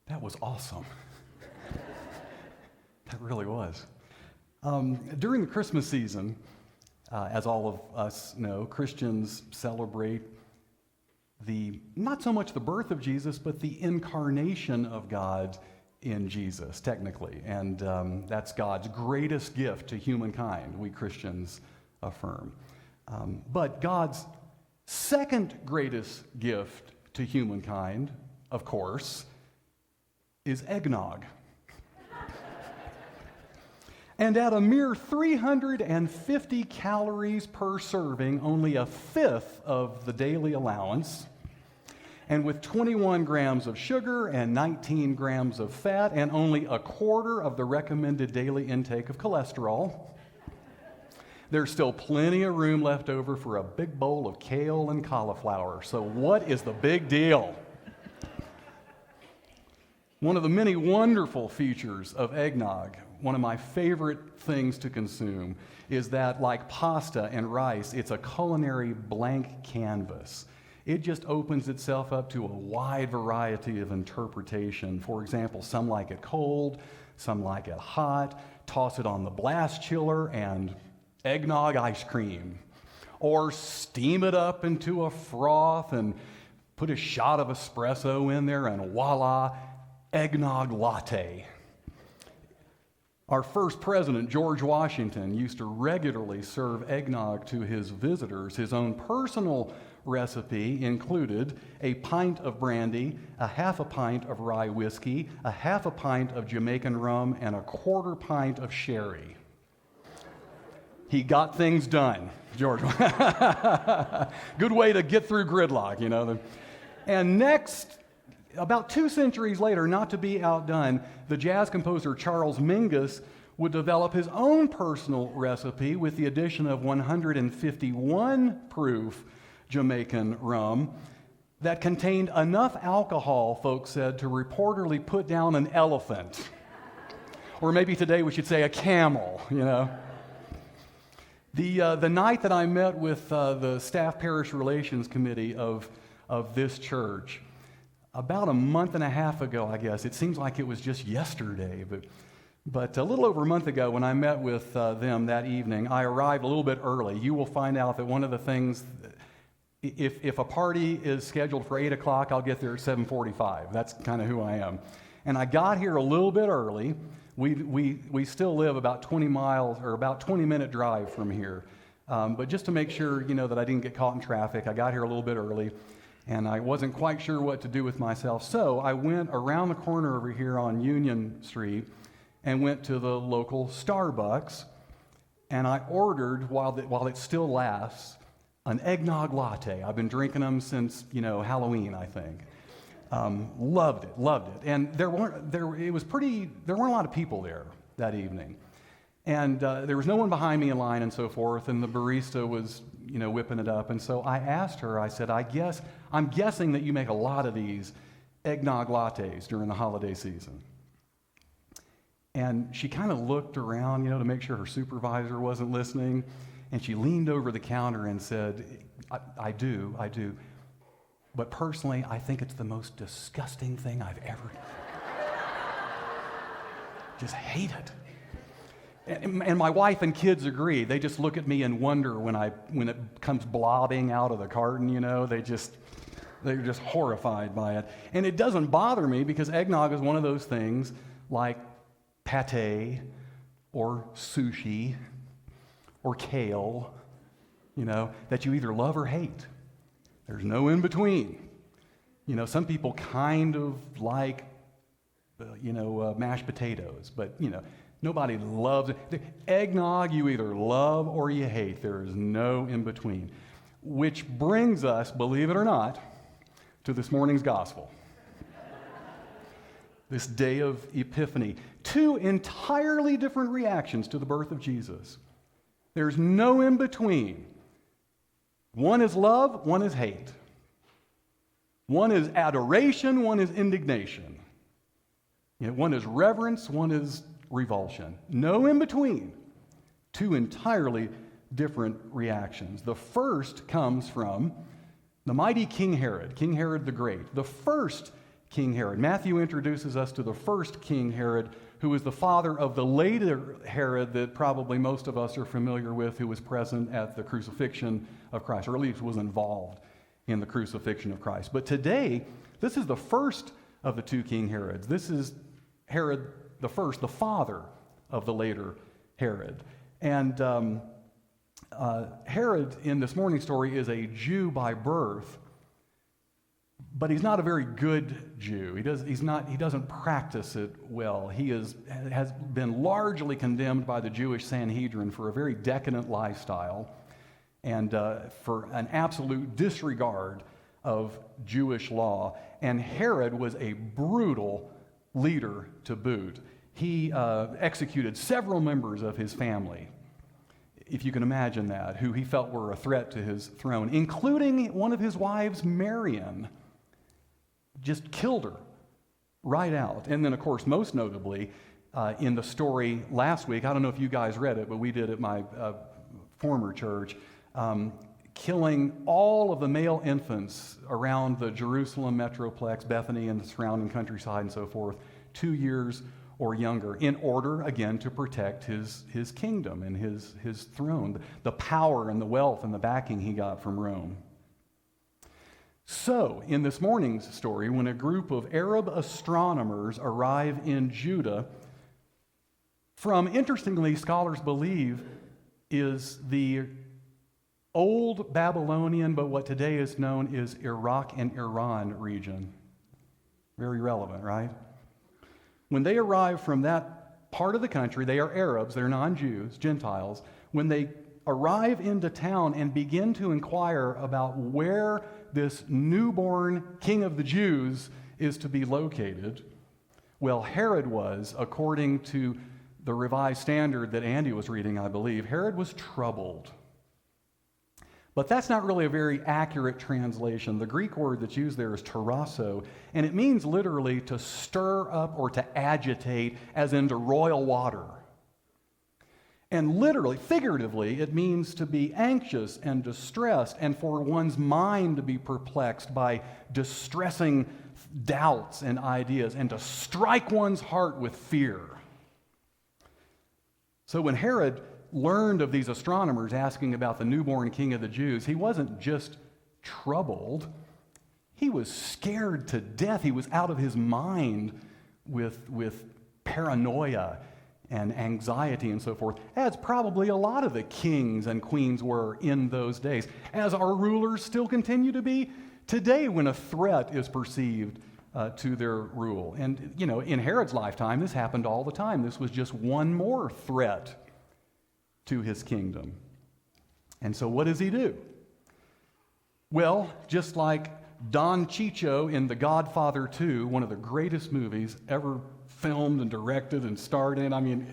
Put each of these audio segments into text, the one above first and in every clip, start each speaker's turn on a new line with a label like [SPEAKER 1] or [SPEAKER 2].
[SPEAKER 1] That was awesome. That really was. During the Christmas season, as all of us know, Christians celebrate not so much the birth of Jesus, but the incarnation of God in Jesus, technically. And that's God's greatest gift to humankind, we Christians affirm. But God's second greatest gift to humankind, of course, is eggnog. And at a mere 350 calories per serving, only a fifth of the daily allowance, and with 21 grams of sugar and 19 grams of fat and only a quarter of the recommended daily intake of cholesterol, there's still plenty of room left over for a big bowl of kale and cauliflower. So what is the big deal? One of the many wonderful features of eggnog, one of my favorite things to consume, is that, like pasta and rice, it's a culinary blank canvas. It just opens itself up to a wide variety of interpretation. For example, some like it cold, some like it hot. Toss it on the blast chiller and eggnog ice cream. Or steam it up into a froth and put a shot of espresso in there and voila, eggnog latte. Our first president, George Washington, used to regularly serve eggnog to his visitors. His own personal recipe included a pint of brandy, a half a pint of rye whiskey, a half a pint of Jamaican rum, and a quarter pint of sherry. He got things done, George. Good way to get through gridlock, you know. And next, about 2 centuries later, not to be outdone, the jazz composer Charles Mingus would develop his own personal recipe with the addition of 151 proof Jamaican rum that contained enough alcohol, folks said, to reportedly put down an elephant. Or maybe today we should say a camel, you know. The night that I met with the Staff Parish Relations Committee of this church, about a month and a half ago, I guess, it seems like it was just yesterday, but a little over a month ago when I met with them that evening, I arrived a little bit early. You will find out that one of the things, if a party is scheduled for 8 o'clock, I'll get there at 7:45. That's kind of who I am. And I got here a little bit early. We still live about 20 miles, or about 20-minute drive from here. But just to make sure, you know, that I didn't get caught in traffic, I got here a little bit early, and I wasn't quite sure what to do with myself. So I went around the corner over here on Union Street and went to the local Starbucks, and I ordered, while it still lasts, an eggnog latte. I've been drinking them since, you know, Halloween, I think. Loved it. And there weren't a lot of people there that evening. And there was no one behind me in line and so forth, and the barista was, you know, whipping it up. And so I asked her, I said, I'm guessing that you make a lot of these eggnog lattes during the holiday season. And she kind of looked around, you know, to make sure her supervisor wasn't listening, and she leaned over the counter and said, I do. But personally, I think it's the most disgusting thing I've ever just hate it. And my wife and kids agree. They just look at me and wonder when it comes blobbing out of the carton, you know. They're just horrified by it. And it doesn't bother me because eggnog is one of those things like pate or sushi or kale, you know, that you either love or hate. There's no in between. You know, some people kind of like, mashed potatoes, but, you know, nobody loves it. Eggnog, you either love or you hate. There is no in between. Which brings us, believe it or not, to this morning's gospel. This day of Epiphany. 2 entirely different reactions to the birth of Jesus. There's no in between. One is love, one is hate. One is adoration, one is indignation. You know, one is reverence, one is revulsion. No in between. 2 entirely different reactions. The first comes from the mighty King Herod the Great, the first King Herod. Matthew introduces us to the first King Herod, who is the father of the later Herod that probably most of us are familiar with, who was present at the crucifixion of Christ, or at least was involved in the crucifixion of Christ. But today, this is the first of the two King Herods. This is Herod the first, the father of the later Herod. And Herod, in this morning's story, is a Jew by birth, but he's not a very good Jew. He doesn't practice it well. He has been largely condemned by the Jewish Sanhedrin for a very decadent lifestyle and for an absolute disregard of Jewish law. And Herod was a brutal leader to boot. He executed several members of his family, if you can imagine that, who he felt were a threat to his throne, including one of his wives, Marian. Just killed her right out. And then, of course, most notably, in the story last week, I don't know if you guys read it, but we did at my former church, killing all of the male infants around the Jerusalem metroplex, Bethany and the surrounding countryside and so forth, 2 years or younger, in order, again, to protect his kingdom and his throne, the power and the wealth and the backing he got from Rome. So, in this morning's story, when a group of Arab astronomers arrive in Judah, from, interestingly, scholars believe, is the old Babylonian, but what today is known as Iraq and Iran region. Very relevant, right? When they arrive from that part of the country, they are Arabs, they're non-Jews, Gentiles. When they arrive into town and begin to inquire about where this newborn king of the Jews is to be located, well, Herod was, according to the Revised Standard that Andy was reading, I believe, Herod was troubled. But that's not really a very accurate translation. The Greek word that's used there is tarasso, and it means literally to stir up or to agitate, as in to roil water. And literally, figuratively, it means to be anxious and distressed and for one's mind to be perplexed by distressing doubts and ideas and to strike one's heart with fear. So when Herod learned of these astronomers asking about the newborn king of the Jews, he wasn't just troubled, he was scared to death. He was out of his mind with paranoia and anxiety and so forth, as probably a lot of the kings and queens were in those days, as our rulers still continue to be today when a threat is perceived to their rule. And, you know, in Herod's lifetime, this happened all the time. This was just one more threat to his kingdom. And so what does he do? Well, just like Don Chicho in The Godfather 2, one of the greatest movies ever filmed and directed and starred in, I mean,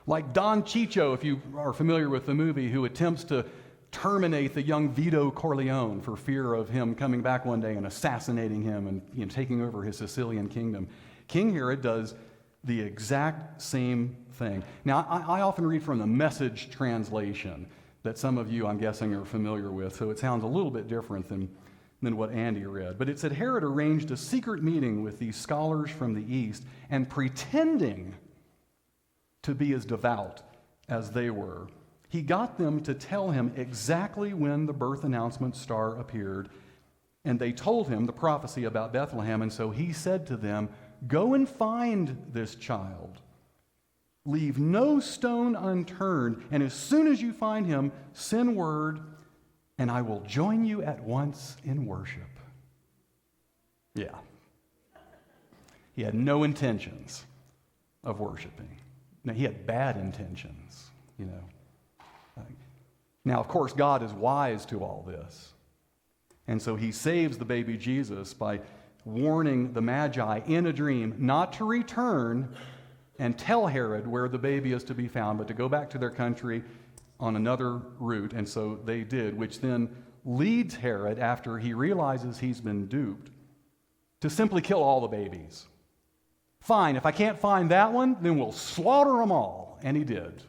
[SPEAKER 1] like Don Chicho, if you are familiar with the movie, who attempts to terminate the young Vito Corleone for fear of him coming back one day and assassinating him and, you know, taking over his Sicilian kingdom. King Herod does the exact same thing. Now, I often read from the Message translation that some of you, I'm guessing, are familiar with, so it sounds a little bit different than what Andy read. But it said Herod arranged a secret meeting with these scholars from the East, and pretending to be as devout as they were, he got them to tell him exactly when the birth announcement star appeared, and they told him the prophecy about Bethlehem, and so he said to them, "Go and find this child. Leave no stone unturned, and as soon as you find him, send word, and I will join you at once in worship." Yeah. He had no intentions of worshiping. Now, he had bad intentions, you know. Now, of course, God is wise to all this. And so he saves the baby Jesus by warning the Magi in a dream not to return and tell Herod where the baby is to be found, but to go back to their country on another route. And so they did, which then leads Herod, after he realizes he's been duped, to simply kill all the babies. Fine, if I can't find that one, then we'll slaughter them all. And he did.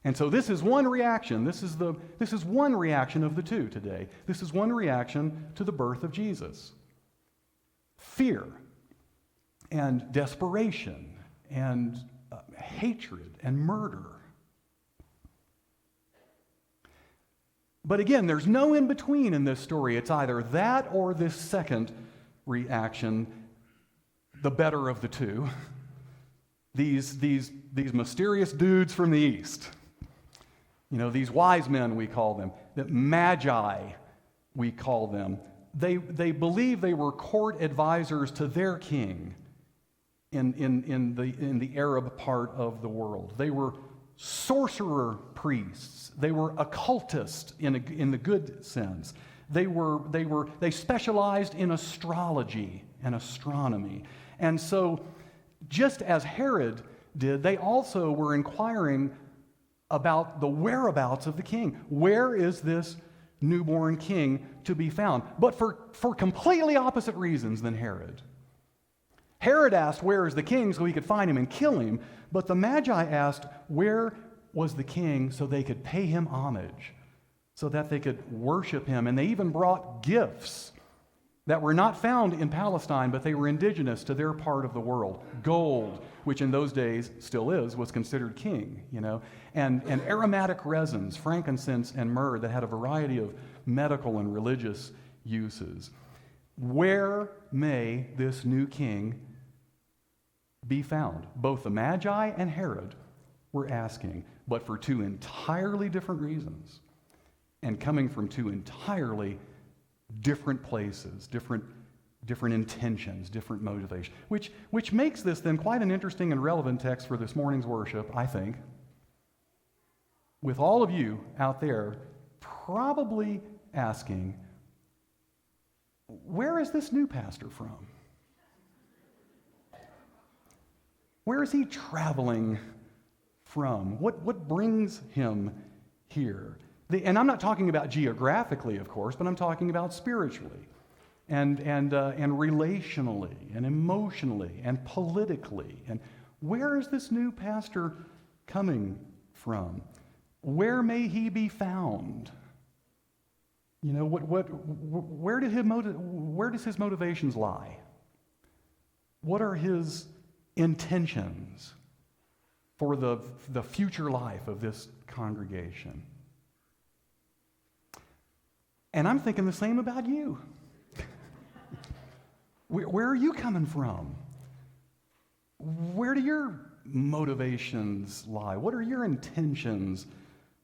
[SPEAKER 1] And so this is one reaction. This is one reaction of the two today. This is one reaction to the birth of Jesus. Fear and desperation and hatred and murder. But again, there's no in between in this story. It's either that or this second reaction, the better of the two. These mysterious dudes from the east. You know, these wise men, we call them, the magi, we call them. They believe they were court advisors to their king in the Arab part of the world. They were sorcerer priests. They were occultists in the good sense. They specialized in astrology and astronomy. And so, just as Herod did, they also were inquiring about the whereabouts of the king. Where is this newborn king to be found? But for completely opposite reasons than Herod. Herod asked, where is the king, so he could find him and kill him. But the Magi asked, where was the king, so they could pay him homage, so that they could worship him. And they even brought gifts that were not found in Palestine, but they were indigenous to their part of the world. Gold, which in those days still is, was considered king, you know, and aromatic resins, frankincense and myrrh, that had a variety of medical and religious uses. Where may this new king be found? Both the Magi and Herod were asking, but for two entirely different reasons, and coming from two entirely different places, different intentions, different motivations, which makes this then quite an interesting and relevant text for this morning's worship, I think, with all of you out there probably asking, where is this new pastor from? Where is he traveling from? What brings him here? And I'm not talking about geographically, of course, but I'm talking about spiritually and relationally and emotionally and politically. And where is this new pastor coming from? Where may he be found? You know, where does his motivations lie? What are his intentions for the future life of this congregation? And I'm thinking the same about you. Where are you coming from? Where do your motivations lie? What are your intentions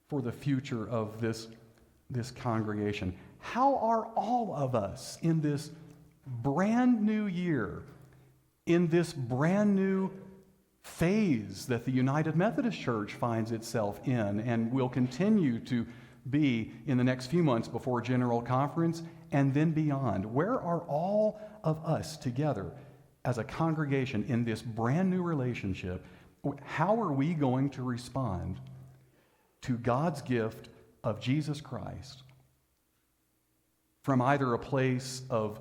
[SPEAKER 1] for the future of this congregation? How are all of us in this brand new year, in this brand new phase that the United Methodist Church finds itself in and will continue to be in the next few months before General Conference and then beyond? Where are all of us together as a congregation in this brand new relationship? How are we going to respond to God's gift of Jesus Christ from either a place of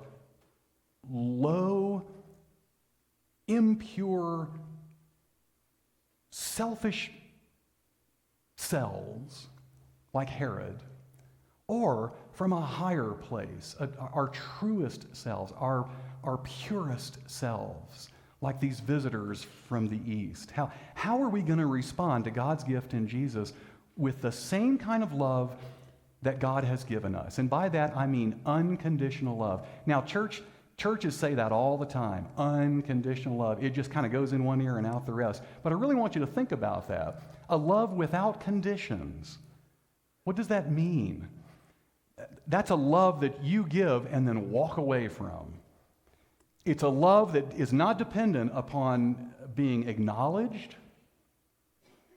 [SPEAKER 1] low, impure, selfish selves like Herod, or from a higher place, our truest selves, our purest selves, like these visitors from the East? How are we going to respond to God's gift in Jesus with the same kind of love that God has given us? And by that, I mean unconditional love. Now, churches say that all the time, unconditional love. It just kind of goes in one ear and out the rest. But I really want you to think about that. A love without conditions. What does that mean? That's a love that you give and then walk away from. It's a love that is not dependent upon being acknowledged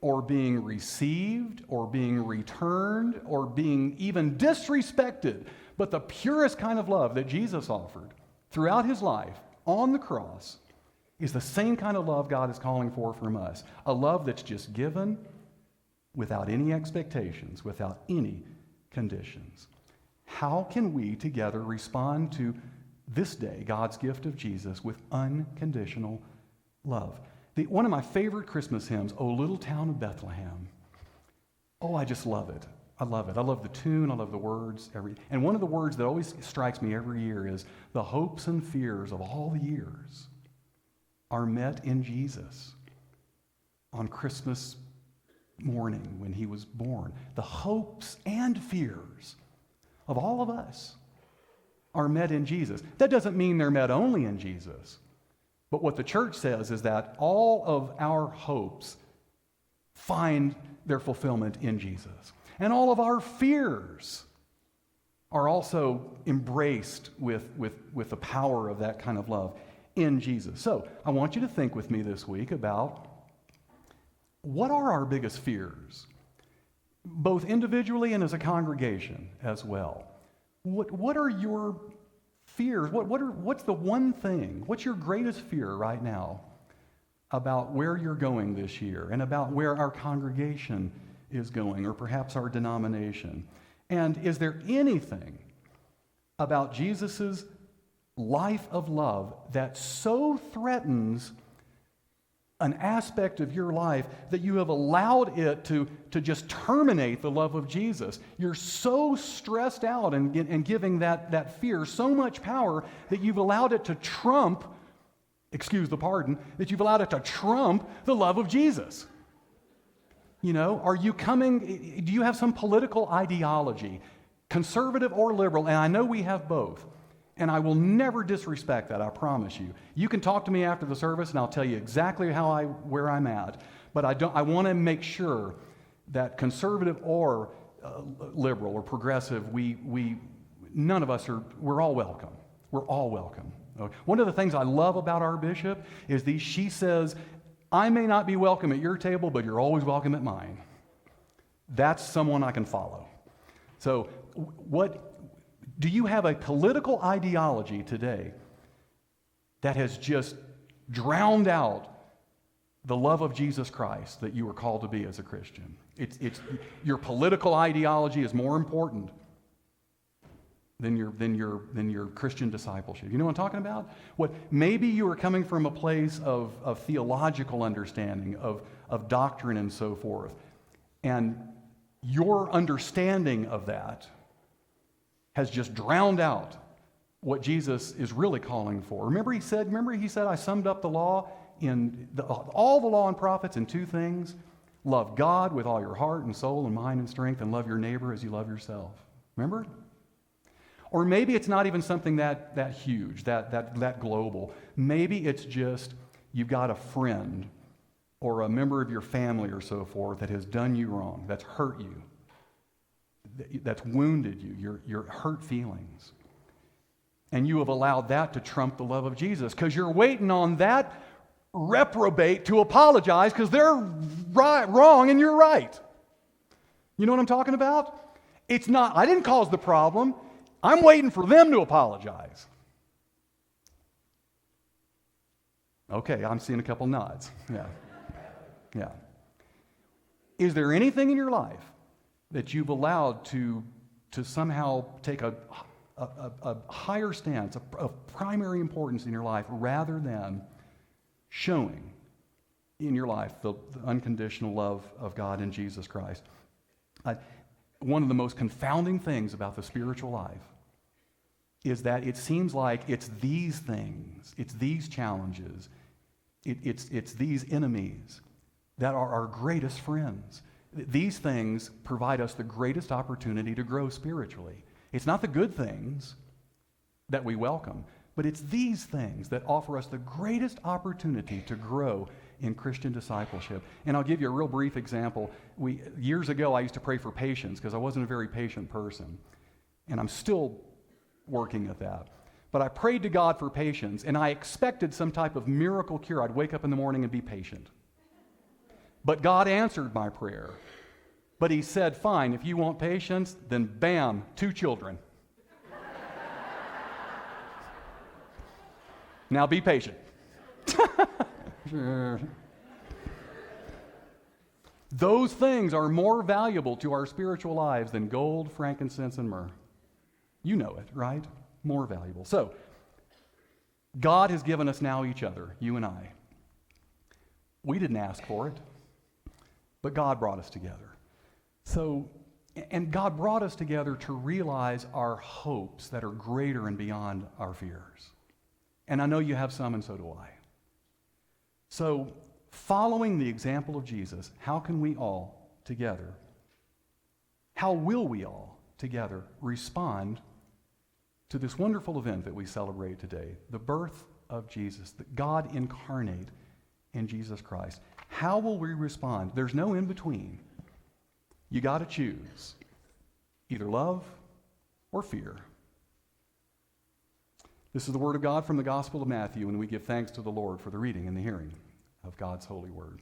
[SPEAKER 1] or being received or being returned or being even disrespected, but the purest kind of love that Jesus offered throughout his life on the cross is the same kind of love God is calling for from us. A love that's just given without any expectations, without any conditions. How can we together respond to this day, God's gift of Jesus, with unconditional love? One of my favorite Christmas hymns, O Little Town of Bethlehem, Oh, I just love it. I love it. I love the tune. I love the words. And one of the words that always strikes me every year is the hopes and fears of all the years are met in Jesus on Christmas morning when he was born. The hopes and fears of all of us are met in Jesus. That doesn't mean they're met only in Jesus. But what the church says is that all of our hopes find their fulfillment in Jesus. And all of our fears are also embraced with the power of that kind of love in Jesus. So I want you to think with me this week about what are our biggest fears, both individually and as a congregation as well. What are your fears? What's the one thing? What's your greatest fear right now about where you're going this year and about where our congregation is going, or perhaps our denomination? And is there anything about Jesus' life of love that so threatens an aspect of your life that you have allowed it to just terminate the love of Jesus? You're so stressed out and giving that fear so much power that you've allowed it to trump, excuse the pardon, that you've allowed it to trump the love of Jesus. You know, do you have some political ideology, conservative or liberal? And I know we have both. And I will never disrespect that, I promise you. You can talk to me after the service and I'll tell you exactly where I'm at. But I want to make sure that conservative or liberal or progressive, none of us we're all welcome. We're all welcome. One of the things I love about our bishop is she says, I may not be welcome at your table, but you're always welcome at mine. That's someone I can follow. So do you have a political ideology today that has just drowned out the love of Jesus Christ that you are called to be as a Christian? Your political ideology is more important than your Christian discipleship. You know what I'm talking about? Maybe you are coming from a place of theological understanding, of doctrine and so forth, and your understanding of that has just drowned out what Jesus is really calling for. Remember he said, I summed up the law all the law and prophets in two things: love God with all your heart and soul and mind and strength, and love your neighbor as you love yourself. Remember? Or maybe it's not even something that huge, that global. Maybe it's just you've got a friend or a member of your family or so forth that has done you wrong, that's hurt you, that's wounded you, your hurt feelings. And you have allowed that to trump the love of Jesus because you're waiting on that reprobate to apologize because they're wrong and you're right. You know what I'm talking about? It's not, I didn't cause the problem. I'm waiting for them to apologize. Okay, I'm seeing a couple nods. Yeah. Is there anything in your life that you've allowed to somehow take a higher stance, of primary importance in your life, rather than showing in your life the unconditional love of God in Jesus Christ? One of the most confounding things about the spiritual life is that it seems like it's these things, it's these challenges, it's these enemies that are our greatest friends. These things provide us the greatest opportunity to grow spiritually. It's not the good things that we welcome, but it's these things that offer us the greatest opportunity to grow in Christian discipleship. And I'll give you a real brief example. Years ago, I used to pray for patience because I wasn't a very patient person. And I'm still working at that. But I prayed to God for patience, and I expected some type of miracle cure. I'd wake up in the morning and be patient. But God answered my prayer. But he said, fine, if you want patience, then bam, 2 children. Now be patient. Those things are more valuable to our spiritual lives than gold, frankincense, and myrrh. You know it, right? More valuable. So, God has given us now each other, you and I. We didn't ask for it, but God brought us together. So, and God brought us together to realize our hopes that are greater and beyond our fears. And I know you have some, and so do I. So, following the example of Jesus, how can we all together, how will we all together respond to this wonderful event that we celebrate today, the birth of Jesus, that God incarnate in Jesus Christ? How will we respond? There's no in between. You got to choose either love or fear. This is the word of God from the Gospel of Matthew, and we give thanks to the Lord for the reading and the hearing of God's holy word.